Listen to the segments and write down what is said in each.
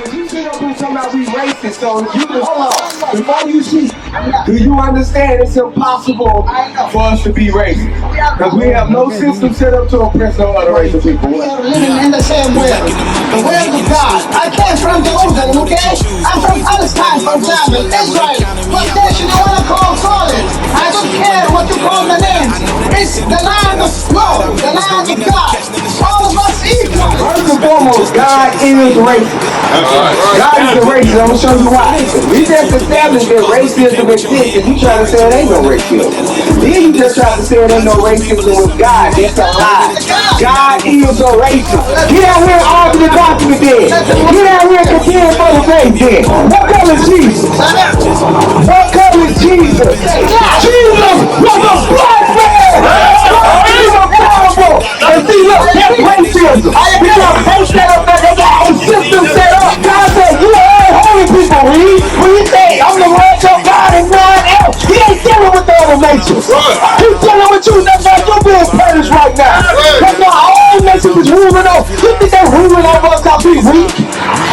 You sit up and talking about we racist, so you hold on. Before you speak, do you understand it's impossible for us to be racist? Because we have no system set up to oppress no other race of people. We are living in the same world, the world of God. I came from Jerusalem, okay? I'm from Palestine, for example, Israel. What nation you want to call it? I don't care what you call the name. It's the land of God, the land of God. All of us equal. First and foremost, God is racist. God is a racist. I'm going to show you why. We just established that racism exists, and you try to say it ain't no racism. Then you just try to say it ain't no racism with God. That's a lie. God is a racist. Get out here and argue the document then. Get out here and contend for the faith then. What color is Jesus? What color is Jesus? Jesus was a black man. He's a powerful. And see, look, that's racism. Because they set up that they got a system set up. God said, you ain't holy people, read. When he say, I'm the Lord your God and none else, he ain't dealing with the other nations. He's dealing with you. That's why you're being punished right now. That's why all nations is ruling over. You think they're ruling over us because we weak?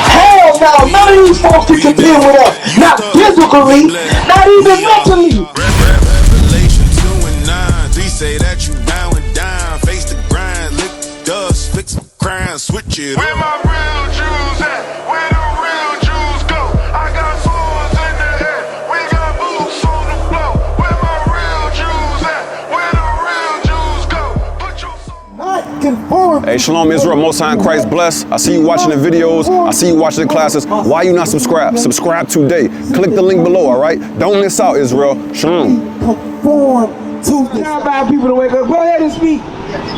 Hell no, none of these folks can contend with us. Not physically, not even mentally. Revelation 2 and 9. They say that you bowing down, face the grind, lick dust, fix some crime, switch it. Where my real Jews at? Where the real Jews go? I got swords in the head, we got boots on the floor. Where my real Jews at? Where the real Jews go? Put your Not conform. Hey, Shalom Israel, Most High in Christ bless. I see you watching the videos. I see you watching the classes. Why you not subscribed? Subscribe today. Click the link below, all right? Don't miss out, Israel. Shalom. Conform to this. Now about people to wake up. Go ahead and speak.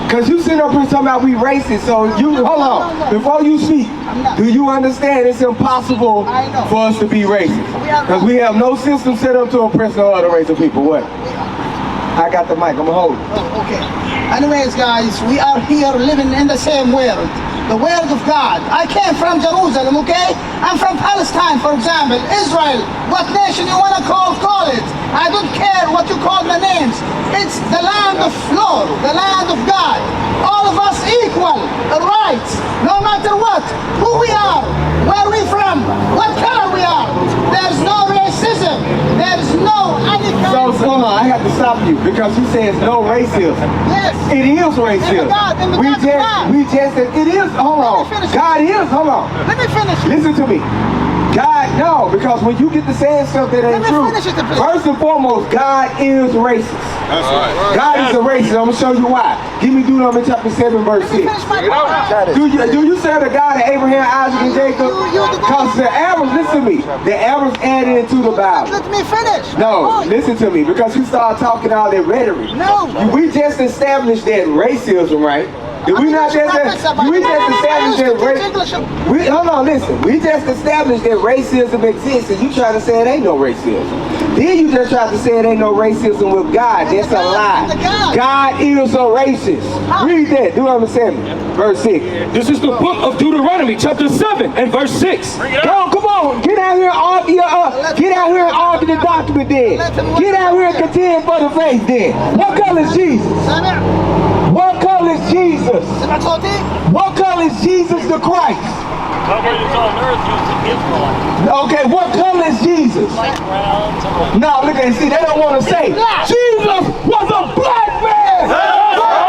Because you sit up here talking about we racist, so you, hold on. Before you speak, do you understand it's impossible for us to be racist? Because we have no system set up to oppress no other race of people. What? I got the mic, I'm going to hold it. Oh, okay. Anyways, guys, we are here living in the same world, the world of God. I came from Jerusalem, okay? I'm from Palestine, for example, Israel. What nation you want to call it? I don't care what you call the names. It's the land of Lord, the land of God. All of us equal, rights, no matter what, who we are, where we from, what color we are. There's no racism. There's no any kind So, hold on, I have to stop you because you say it's no racism. Yes. It is racism. It is, hold on. God is, hold on. Let me finish it. Listen to me. God, no, because when you get to saying stuff that ain't true, first and foremost, God is racist. That's right. God is a racist. I'm going to show you why. Give me Deuteronomy chapter 7, verse 6. Do you serve the God of Abraham, Isaac, and Jacob? Because the arrows, listen to me, the arrows added into the Bible. Let me finish. No, listen to me, because you start talking all that rhetoric. No. We just established that racism, right? Did we not just established that hold on, listen. We just established that racism exists, and you try to say it ain't no racism. Then you just try to say it ain't no racism with God. That's a lie. God is a racist. Read that, Deuteronomy 7, verse 6. This is the book of Deuteronomy, chapter 7 and verse 6. Come on, get out here and argue. Get out here and argue the document then. Get out here and contend for the faith then. What color is Jesus? What color is Jesus? What color is Jesus the Christ? Okay, what color is Jesus? No, look at see, they don't want to say Jesus was a black man.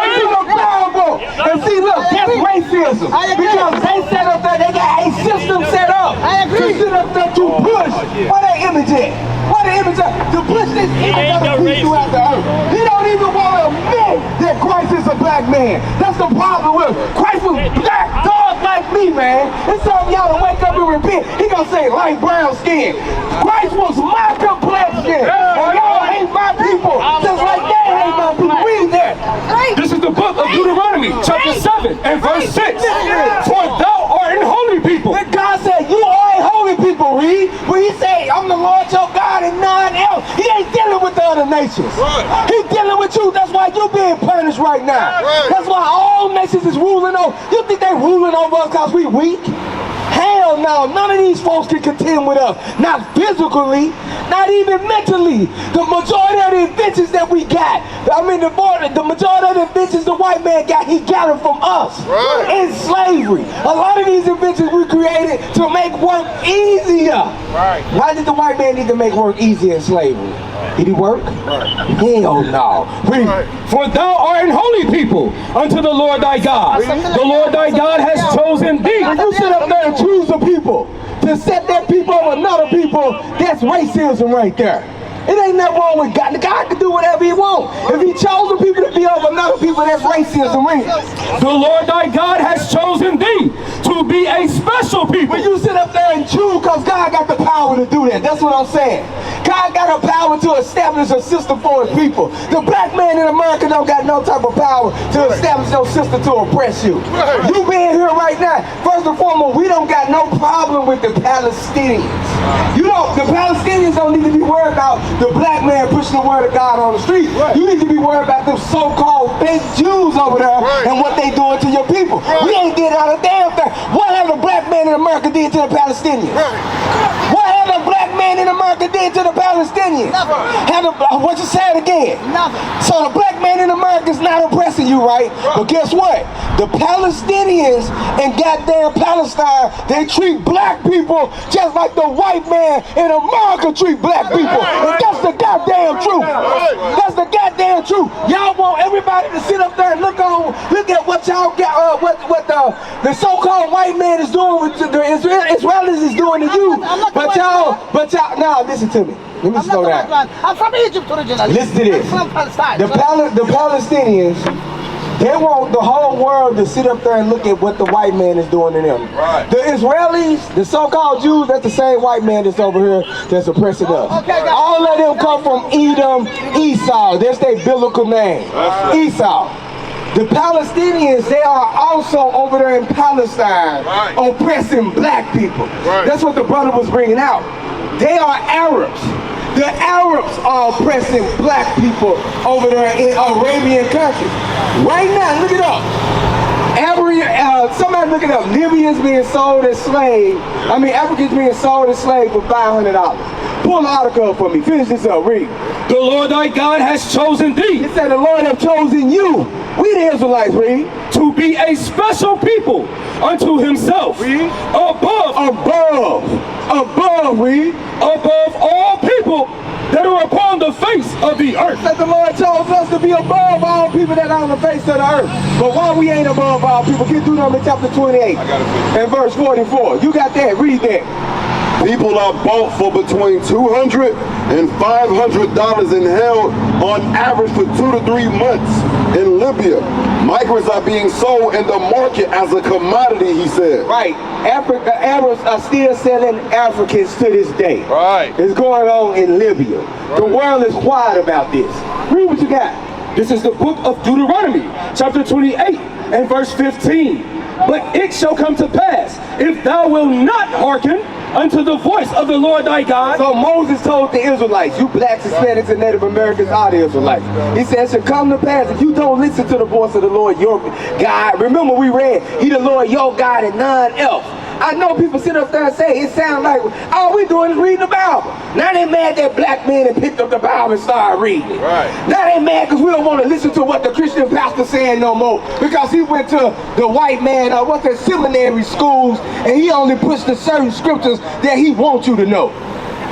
He's a powerful. And see, look, that's racism. Because they set up there, they got a system set up. To sit up there to push. Where that image at? Where the image at? To push this image of peace throughout the earth. He don't even want to admit that Christ is a black man. That's the problem with him. Christ was black, dog like me, man. It's time y'all to wake up and repent. He gonna say light brown skin. Christ was my complexion. And y'all hate my people. Just like they hate my people. Read that. This is the book of Deuteronomy, chapter 7 and verse 6. For thou art an holy people. And God said, you are a holy people, read. When he said, I'm the Lord your God and none else. He ain't dealing with the other nations. He's dealing with you. That's why you're being punished right now. That's why all nations is ruling over. You think they ruling over us because we weak? Hell no, none of these folks can contend with us. Not physically, not even mentally. The majority of the inventions that we got, the majority of the inventions the white man got, he got them from us in slavery. A lot of these these inventions we created to make work easier. Right. Why did the white man need to make work easier in slavery? Did he work? Hell no. For thou art an holy people unto the Lord thy God. The Lord thy God has chosen thee. When you sit up there and choose a people to set that people over another people, that's racism right there. It ain't nothing wrong with God. God can do whatever he wants. If he chose the people to be over another people, that's racism, right? The Lord thy God has chosen thee to be a special people. When you sit up there and choose, because God got the power to do that. That's what I'm saying. God got the power to establish a system for his people. The black man in America don't got no type of power to establish no system to oppress you. You being here right now, first and foremost, we don't got no problem with the Palestinians. You know, the Palestinians don't need to be worried about the black man pushing the word of God on the street. You need to be worried about them so-called fake Jews over there and what they doing to your people. We ain't did out a damn thing. What have the black man in America did to the Palestinians? What have the black man in America did to the Palestinians? What you said again? Nothing. So the black man in America is not oppressing you, right? But guess what? The Palestinians in goddamn Palestine, they treat black people just like the white man in America treat black people. And that's the goddamn truth. That's the goddamn truth. Y'all want everybody to sit up there and look at what y'all got, what the so-called white man is doing with the Israelis is doing to you. But y'all, now listen to me. Let me slow down. I'm from Egypt originally. Listen to this. I'm from Palestine. The Palestinians, they want the whole world to sit up there and look at what the white man is doing to them. Right. The Israelis, the so-called Jews, that's the same white man that's over here that's oppressing us. Okay, guys. All of them come from Edom, Esau. That's their biblical name. Esau. The Palestinians, they are also over there in Palestine oppressing black people. That's what the brother was bringing out. They are Arabs. The Arabs are oppressing black people over there in Arabian countries. Right now, look it up. Somebody look it up. Libyans being sold as slaves. Africans being sold as slaves for $500. Pull the article up for me. Finish this up. Read. The Lord thy God has chosen thee. It said the Lord have chosen you. We the Israelites, read. To be a special people unto himself. Read. Read. Above all people that are upon the face of the earth. That the Lord chose us to be above all people that are on the face of the earth. But why we ain't above all people? Get Deuteronomy chapter 28 and verse 44. You got that? Read that. People are bought for between $200 and $500 and held on average for 2 to 3 months in Libya. Migrants are being sold in the market as a commodity, he said. Right. Arabs are still selling Africans to this day. Right. It's going on in Libya. Right. The world is quiet about this. Read what you got. This is the book of Deuteronomy, chapter 28 and verse 15. But it shall come to pass, if thou wilt not hearken unto the voice of the Lord thy God. So Moses told the Israelites, you blacks, Hispanics, and Native Americans are the Israelites. He said, it shall come to pass, if you don't listen to the voice of the Lord your God. Remember we read, he the Lord your God and none else. I know people sit up there and say, it sounds like all we doing is reading the Bible. Now they mad that black men have picked up the Bible and started reading it. Right. Now they mad because we don't want to listen to what the Christian pastor saying no more. Because he went to the white man, what's that, seminary schools, and he only pushed the certain scriptures that he wants you to know.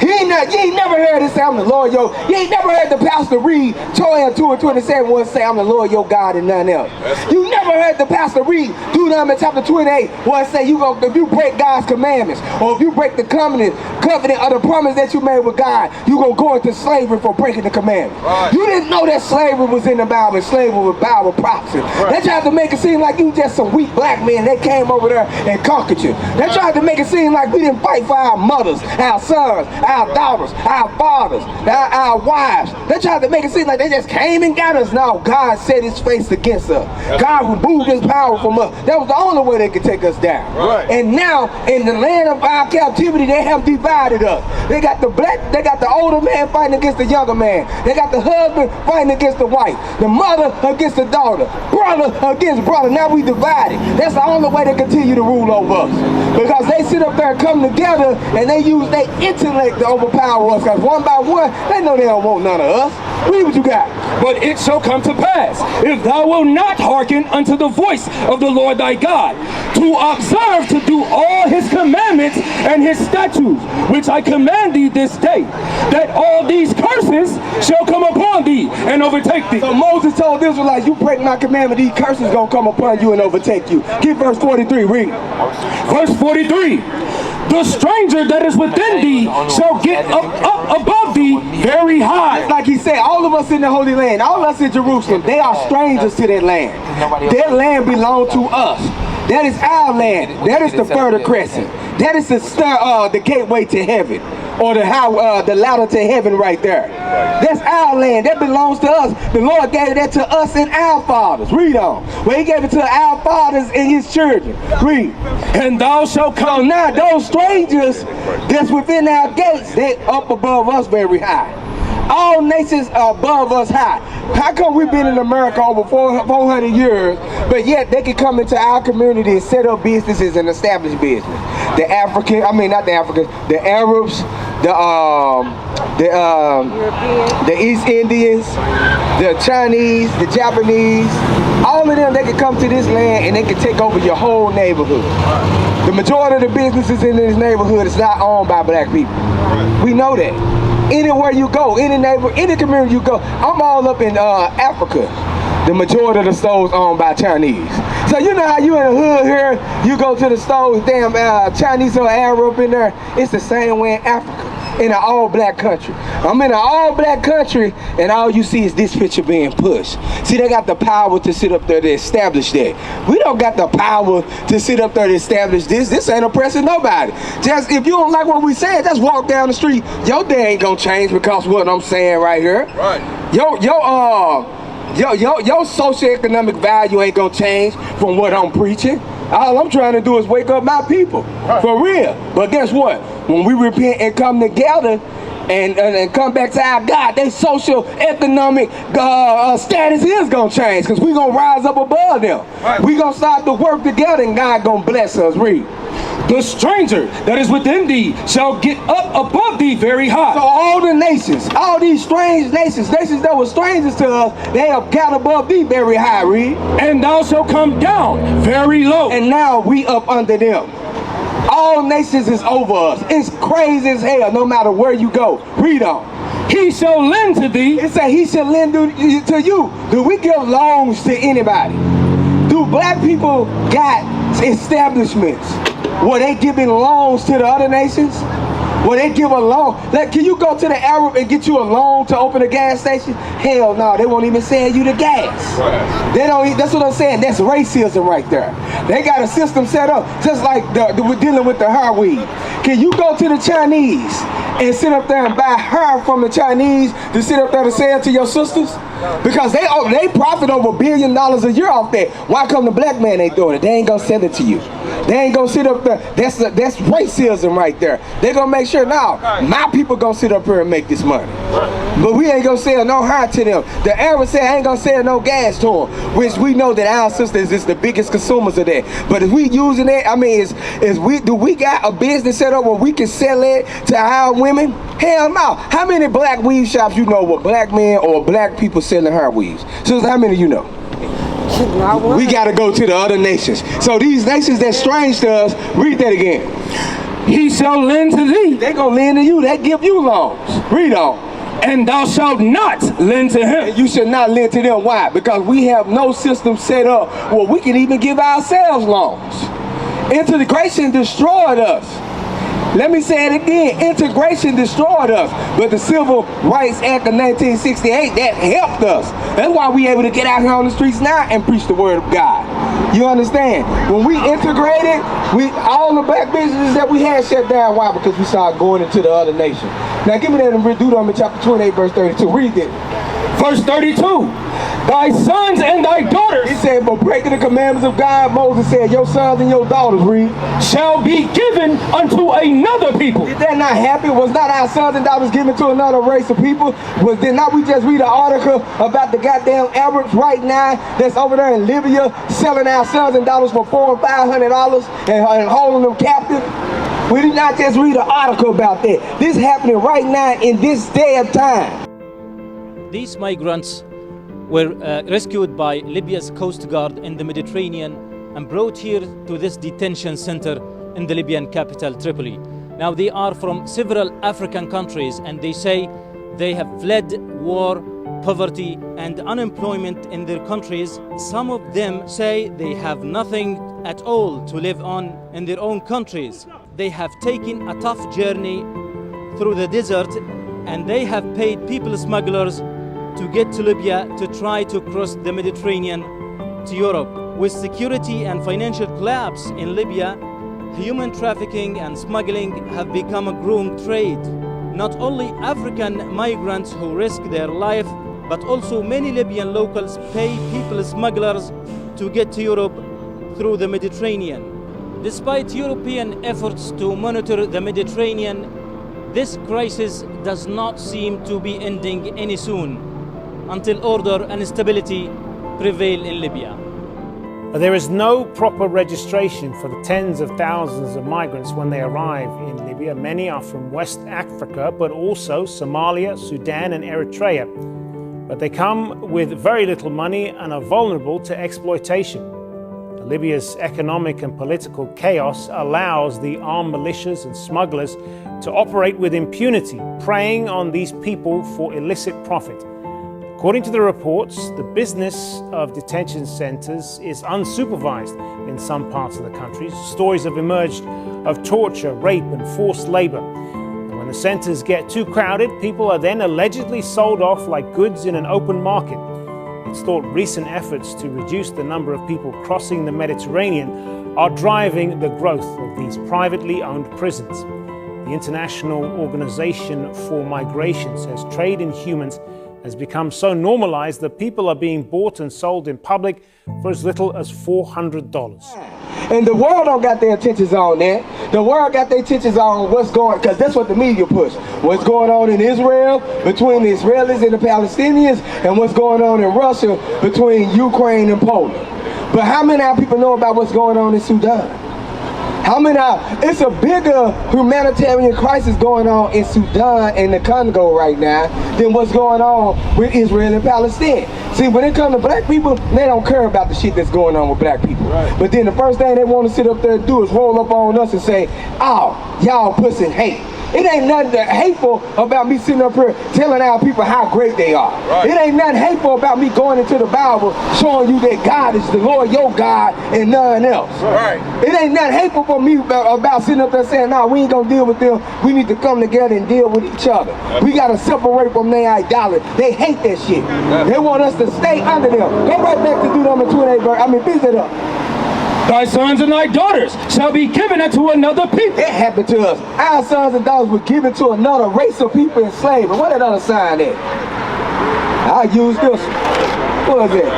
You ain't never heard it say, I'm the Lord your. You ain't never heard the pastor read Joel 2:27 one say, I'm the Lord your God and none else. You never heard the pastor read Deuteronomy chapter 28 one say, if you break God's commandments, or if you break the covenant or the promise that you made with God, you gonna go into slavery for breaking the commandments. Right. You didn't know that slavery was in the Bible, and slavery was Bible prophecy. Right. They tried to make it seem like you just some weak black men. They came over there and conquered you. They tried to make it seem like we didn't fight for our mothers, our sons, our daughters, our fathers, our wives. They tried to make it seem like they just came and got us. No, God set his face against us. God removed his power from us. That was the only way they could take us down. Right. And now, in the land of our captivity, they have divided us. They got the older man fighting against the younger man. They got the husband fighting against the wife. The mother against the daughter. Brother against brother. Now we divided. That's the only way they continue to rule over us. Because they sit up there and come together and they use their intellect to overpower us, because one by one, they know they don't want none of us. Read what you got. But it shall come to pass, if thou wilt not hearken unto the voice of the Lord thy God, to observe to do all his commandments and his statutes, which I command thee this day, that all these curses shall come upon thee and overtake thee. So Moses told the Israelites, you break my commandment, these curses gonna come upon you and overtake you. Get verse 43, read. Verse 43. The stranger that is within thee shall get up above thee very high. Like he said, all of us in the Holy Land, all of us in Jerusalem, they are strangers to that land. That land belongs to us. That is our land. That is the Fertile Crescent. That is the gateway to heaven, or the ladder to heaven right there. That's our land. That belongs to us. The Lord gave that to us and our fathers. Read on. Well, he gave it to our fathers and his children. Read. And thou shalt come. So now those strangers that's within our gates, they up above us very high. All nations are above us high. How come we've been in America over 400 years, but yet they can come into our community and set up businesses and establish business? The Arabs, the East Indians, the Chinese, the Japanese, all of them, they can come to this land and they can take over your whole neighborhood. The majority of the businesses in this neighborhood is not owned by black people. We know that. Anywhere you go, any community you go, I'm all up in Africa. The majority of the stores owned by Chinese. So you know how you in the hood here, you go to the stores, damn Chinese or Arab in there. It's the same way in Africa, in an all-black country. I'm in an all-black country, and all you see is this picture being pushed. See, they got the power to sit up there to establish that. We don't got the power to sit up there to establish this. This ain't oppressing nobody. Just if you don't like what we saying, just walk down the street. Your day ain't gonna change because of what I'm saying right here. Right. Your socioeconomic value ain't gonna change from what I'm preaching. All I'm trying to do is wake up my people, for real. But guess what? When we repent and come together and come back to our God, their socioeconomic status is gonna change, because we gonna rise up above them. We gonna start to work together, and God gonna bless us. Read. The stranger that is within thee shall get up above thee very high. So all the nations, all these strange nations that were strangers to us, they have got above thee very high. Read. And thou shalt come down very low. And now we up under them. All nations is over us. It's crazy as hell no matter where you go. Read on. He shall lend to thee. It say he shall lend to you. Do we give loans to anybody? Do black people got establishments where they giving loans to the other nations? Where they give a loan? Like, can you go to the Arab and get you a loan to open a gas station? Hell no, they won't even sell you the gas. They don't. That's what I'm saying. That's racism right there. They got a system set up, just like we're dealing with the hair weed. Can you go to the Chinese and sit up there and buy hair from the Chinese to sit up there to sell to your sisters? Because they profit over $1 billion a year off that. Why come the black man ain't doing it? They ain't gonna sell it to you. They ain't gonna sit up there. That's racism right there. They gonna make sure now my people gonna sit up here and make this money. But we ain't gonna sell no hair to them. The Arabs say I ain't gonna sell no gas to them, which we know that our sisters is the biggest consumers of that. But if we using it, I mean, do we got a business set up where we can sell it to our women? Hell no. How many black weave shops you know with black men or black people selling hair weaves? So how many you know? We gotta go to the other nations. So these nations that's strange to us, read that again. He shall lend to thee. They gonna lend to you. They give you loans. Read on. And thou shalt not lend to him. And you should not lend to them. Why? Because we have no system set up where we can even give ourselves loans. Integration destroyed us. Let me say it again. Integration destroyed us. But the Civil Rights Act of 1968, that helped us. That's why we able to get out here on the streets now and preach the word of God. You understand? When we integrated, all the black businesses that we had shut down. Why? Because we started going into the other nation. Now give me that in Deuteronomy chapter 28, verse 32. Read it. Verse 32. Thy sons and thy daughters, he said, but breaking the commandments of God, Moses said, your sons and your daughters, read, shall be given unto another people. Did that not happen? Was not our sons and daughters given to another race of people? Did not we just read an article about the goddamn Arabs right now that's over there in Libya selling our sons and daughters for $400 and $500 and holding them captive? We did not just read an article about that. This is happening right now in this day of time. These migrants were rescued by Libya's Coast Guard in the Mediterranean and brought here to this detention center in the Libyan capital, Tripoli. Now they are from several African countries, and they say they have fled war, poverty and unemployment in their countries. Some of them say they have nothing at all to live on in their own countries. They have taken a tough journey through the desert, and they have paid people smugglers to get to Libya to try to cross the Mediterranean to Europe. With security and financial collapse in Libya, human trafficking and smuggling have become a growing trade. Not only African migrants who risk their life, but also many Libyan locals pay people smugglers to get to Europe through the Mediterranean. Despite European efforts to monitor the Mediterranean, this crisis does not seem to be ending any soon, until order and stability prevail in Libya. There is no proper registration for the tens of thousands of migrants when they arrive in Libya. Many are from West Africa, but also Somalia, Sudan and Eritrea. But they come with very little money and are vulnerable to exploitation. Libya's economic and political chaos allows the armed militias and smugglers to operate with impunity, preying on these people for illicit profit. According to the reports, the business of detention centers is unsupervised in some parts of the country. Stories have emerged of torture, rape, and forced labor. And when the centers get too crowded, people are then allegedly sold off like goods in an open market. It's thought recent efforts to reduce the number of people crossing the Mediterranean are driving the growth of these privately owned prisons. The International Organization for Migration says trade in humans has become so normalized that people are being bought and sold in public for as little as $400. And the world don't got their attentions on that. The world got their attentions on what's going, because that's what the media push. What's going on in Israel between the Israelis and the Palestinians, and what's going on in Russia between Ukraine and Poland. But how many people know about what's going on in Sudan? How many? It's a bigger humanitarian crisis going on in Sudan and the Congo right now than what's going on with Israel and Palestine. See, when it comes to black people, they don't care about the shit that's going on with black people. Right. But then the first thing they want to sit up there and do is roll up on us and say, oh, y'all pussy hate. It ain't nothing hateful about me sitting up here telling our people how great they are. Right. It ain't nothing hateful about me going into the Bible showing you that God is the Lord your God and none else. Right. It ain't nothing hateful for me about sitting up there saying, nah, we ain't gonna deal with them. We need to come together and deal with each other. Yep. We gotta separate from their idolatry. They hate that shit. Yep. They want us to stay under them. Go right back to Deuteronomy 28, beat it up. Thy sons and thy daughters shall be given unto another people. It happened to us. Our sons and daughters were given to another race of people in slavery. What that other sign is? I use this. What is it?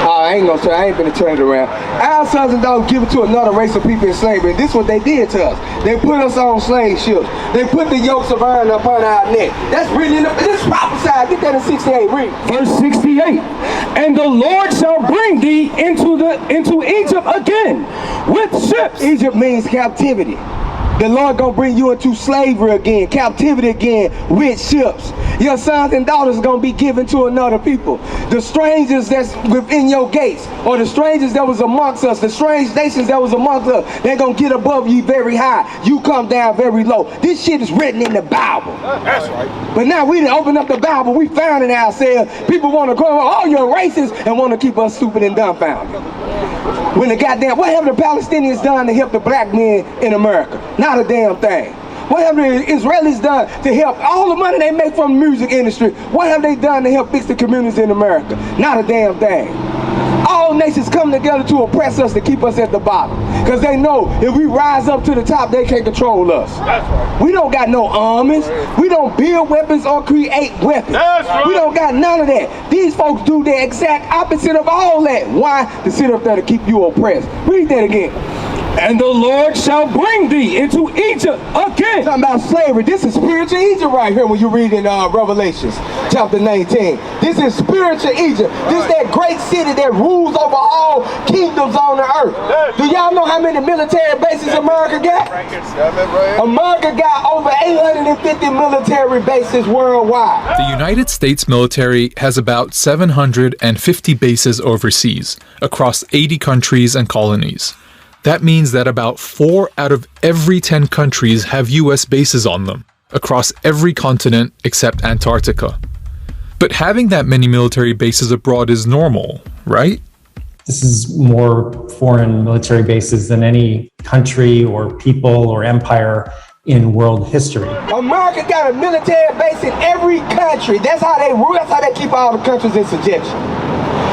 I ain't gonna turn. I ain't gonna turn it around. Our sons and daughters given to another race of people in slavery. And this is what they did to us. They put us on slave ships. They put the yokes of iron upon our neck. That's really this prophesied. Get that in 68. Read. Verse 68. And the Lord shall bring thee into Egypt again with ships. Egypt means captivity. The Lord gonna bring you into slavery again, captivity again, with ships. Your sons and daughters are gonna be given to another people. The strangers that's within your gates, or the strangers that was amongst us, the strange nations that was amongst us, they're gonna get above you very high. You come down very low. This shit is written in the Bible. That's right. But now we didn't open up the Bible, we found it ourselves. People wanna go, oh, you're racist, and wanna keep us stupid and dumbfounded. When the goddamn, what have the Palestinians done to help the black men in America? Not a damn thing. What have the Israelis done to help all the money they make from the music industry? What have they done to help fix the communities in America? Not a damn thing. All nations come together to oppress us, to keep us at the bottom. Because they know if we rise up to the top, they can't control us. That's right. We don't got no armies. We don't build weapons or create weapons. That's right. We don't got none of that. These folks do the exact opposite of all that. Why? To sit up there to keep you oppressed. Read that again. And the Lord shall bring thee into Egypt again. Talking about slavery. This is spiritual Egypt right here when you read in Revelations chapter 19. This is spiritual Egypt. This is that great city that rules over all kingdoms on the earth. Do y'all know how many military bases America got? America got over 850 military bases worldwide. The United States military has about 750 bases overseas, across 80 countries and colonies. That means that about 4 out of every 10 countries have US bases on them, across every continent except Antarctica. But having that many military bases abroad is normal, right? This is more foreign military bases than any country or people or empire in world history. America got a military base in every country. That's how they rule. That's how they keep all the countries in subjection.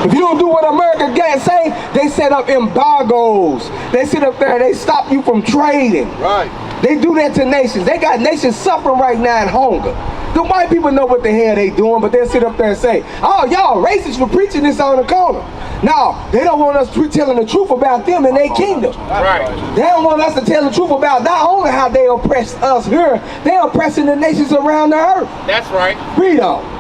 If you don't do what America got say, they set up embargoes. They sit up there and they stop you from trading. Right. They do that to nations. They got nations suffering right now in hunger. The white people know what the hell they doing, but they'll sit up there and say, oh, y'all racist for preaching this on the corner. No, they don't want us telling the truth about them and their kingdom. Right. They don't want us to tell the truth about not only how they oppress us here, they oppressing the nations around the earth. That's right. Read on.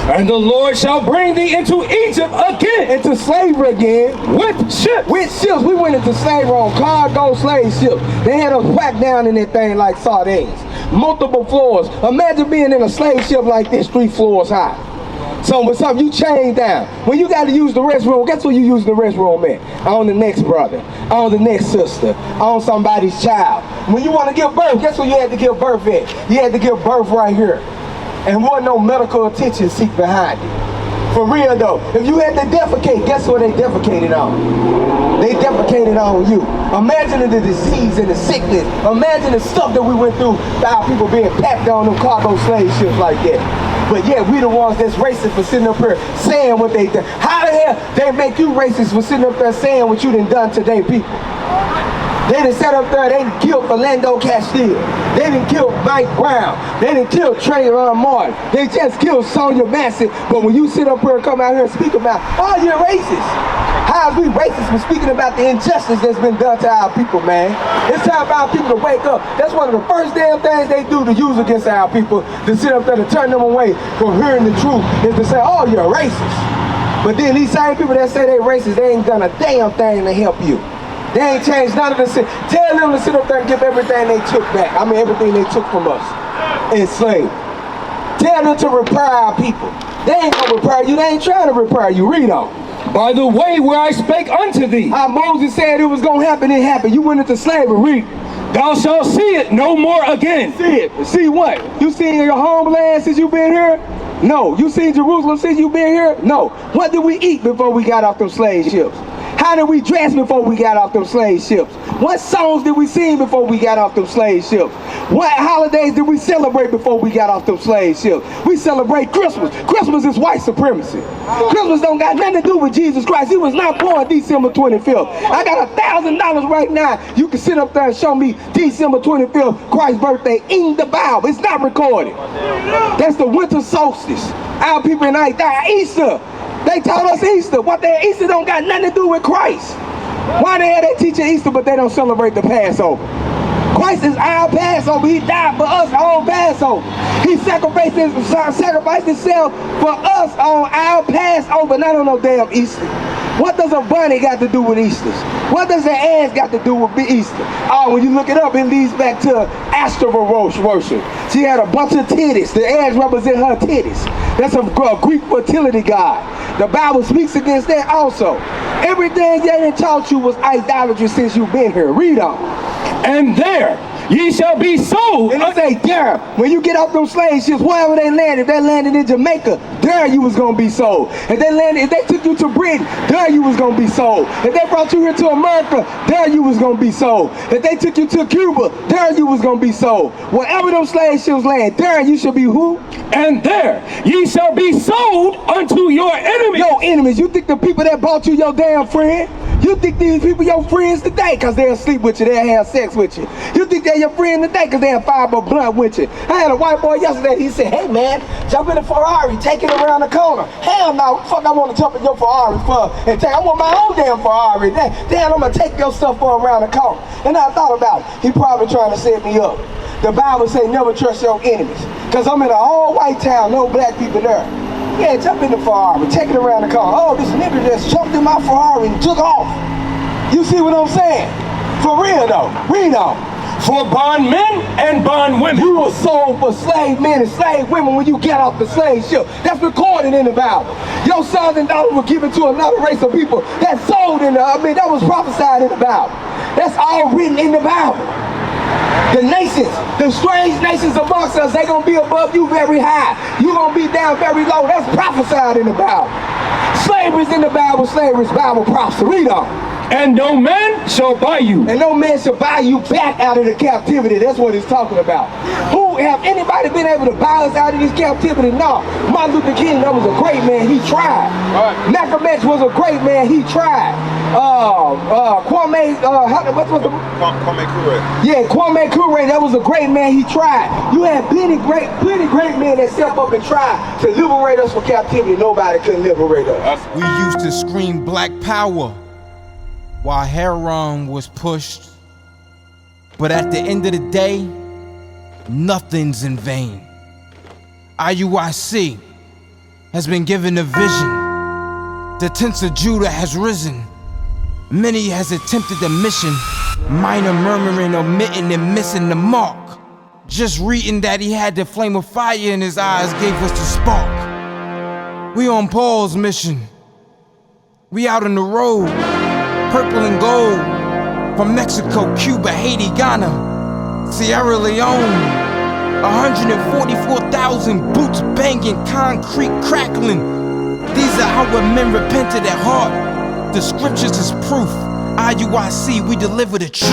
And the Lord shall bring thee into Egypt again. Into slavery again. With ships. With ships. We went into slavery on cargo slave ships. They had us packed down in that thing like sardines. Multiple floors. Imagine being in a slave ship like this, 3 floors high. So with something you chained down. When you got to use the restroom, guess what you use the restroom at? On the next brother, on the next sister, on somebody's child. When you want to give birth, guess what you had to give birth at? You had to give birth right here. And wasn't no medical attention seek behind it. For real though, if you had to defecate, guess what they defecated on? They defecated on you. Imagine the disease and the sickness. Imagine the stuff that we went through by our people being packed on them cargo slave ships like that. But yeah, we the ones that's racist for sitting up here saying what they done. How the hell they make you racist for sitting up there saying what you done done today, people? They done sat up there, they done killed Philando Castile. They done killed Mike Brown. They done killed Trayvon Martin. They just killed Sonia Massey. But when you sit up here and come out here and speak about, oh, you're racist. How is we racist for speaking about the injustice that's been done to our people, man? It's time for our people to wake up. That's one of the first damn things they do to use against our people, to sit up there to turn them away from hearing the truth, is to say, oh, you're racist. But then these same people that say they're racist, they ain't done a damn thing to help you. They ain't changed none of the shit. Tell them to sit up there and give everything they took back. I mean, everything they took from us. Enslaved. Tell them to repair our people. They ain't gonna repair you. They ain't trying to repair you. Read on. By the way where I spake unto thee. How Moses said it was gonna happen, it happened. You went into slavery. Read. Thou shalt see it no more again. See it. See what? You seen your homeland since you been here? No. You seen Jerusalem since you been here? No. What did we eat before we got off them slave ships? How did we dress before we got off them slave ships? What songs did we sing before we got off them slave ships? What holidays did we celebrate before we got off them slave ships? We celebrate Christmas. Christmas is white supremacy. Christmas don't got nothing to do with Jesus Christ. He was not born December 25th. I got $1,000 right now. You can sit up there and show me December 25th, Christ's birthday in the Bible. It's not recorded. That's the winter solstice. Our people in Easter. They taught us Easter. What the Easter don't got nothing to do with Christ. Why the hell they teaching Easter but they don't celebrate the Passover? Christ is our Passover. He died for us on Passover. He sacrificed himself for us on our Passover, not on no damn Easter. What does a bunny got to do with Easter? What does the ass got to do with Easter? Oh, when you look it up, it leads back to Ashtoreth worship. She had a bunch of titties. The ass represent her titties. That's a Greek fertility god. The Bible speaks against that also. Everything they done taught you was idolatry since you've been here. Read on. And there ye shall be sold. And it say there, when you get off them slave ships, wherever they landed, if they landed in Jamaica, there you was gonna be sold. If they took you to Britain, there you was gonna be sold. If they brought you here to America, there you was gonna be sold. If they took you to Cuba, there you was gonna be sold. Wherever them slave ships land, there you should be who? And there ye shall be sold unto your enemies. Your enemies. You think the people that bought you your damn friend? You think these people your friends today because they'll sleep with you, they'll have sex with you. You think they're your friend today because they'll fire a blunt with you. I had a white boy yesterday, he said, hey man, jump in a Ferrari, take it around the corner. Hell no, fuck I want to jump in your Ferrari for, and take, I want my own damn Ferrari. Damn, I'm going to take your stuff for around the corner. And I thought about it, he probably trying to set me up. The Bible say never trust your enemies. Because I'm in an all-white town, no black people there. Yeah, jump in the Ferrari, take it around the corner. Oh, this nigga just jumped in my Ferrari and took off. You see what I'm saying? For real though, read on. For bondmen and bondwomen. You were sold for slave men and slave women when you get off the slave ship. That's recorded in the Bible. Your sons and daughters were given to another race of people that sold in the, that was prophesied in the Bible. That's all written in the Bible. The nations, the strange nations amongst us, they gonna be above you very high. You gonna be down very low. That's prophesied in the Bible. Slavery's in the Bible, slavery's Bible prophecy. Read on. And no man shall buy you. And no man shall buy you back out of the captivity. That's what he's talking about. Who have anybody been able to buy us out of this captivity? No. Martin Luther King, that was a great man. He tried. Right. Malcolm X was a great man. He tried. Kwame, Kwame Ture. Yeah, Kwame Ture, that was a great man. He tried. You had plenty great men that stepped up and tried to liberate us from captivity. Nobody could liberate us. We used to scream black power while heroin was pushed. But at the end of the day, nothing's in vain. IUIC has been given a vision. The tents of Judah has risen. Many has attempted the mission, minor murmuring, omitting and missing the mark. Just reading that he had the flame of fire in his eyes gave us the spark. We on Paul's mission. We out on the road, purple and gold, from Mexico, Cuba, Haiti, Ghana, Sierra Leone. 144,000 boots banging, concrete crackling. These are our men repented at heart. The scriptures is proof. IUIC, we deliver the truth.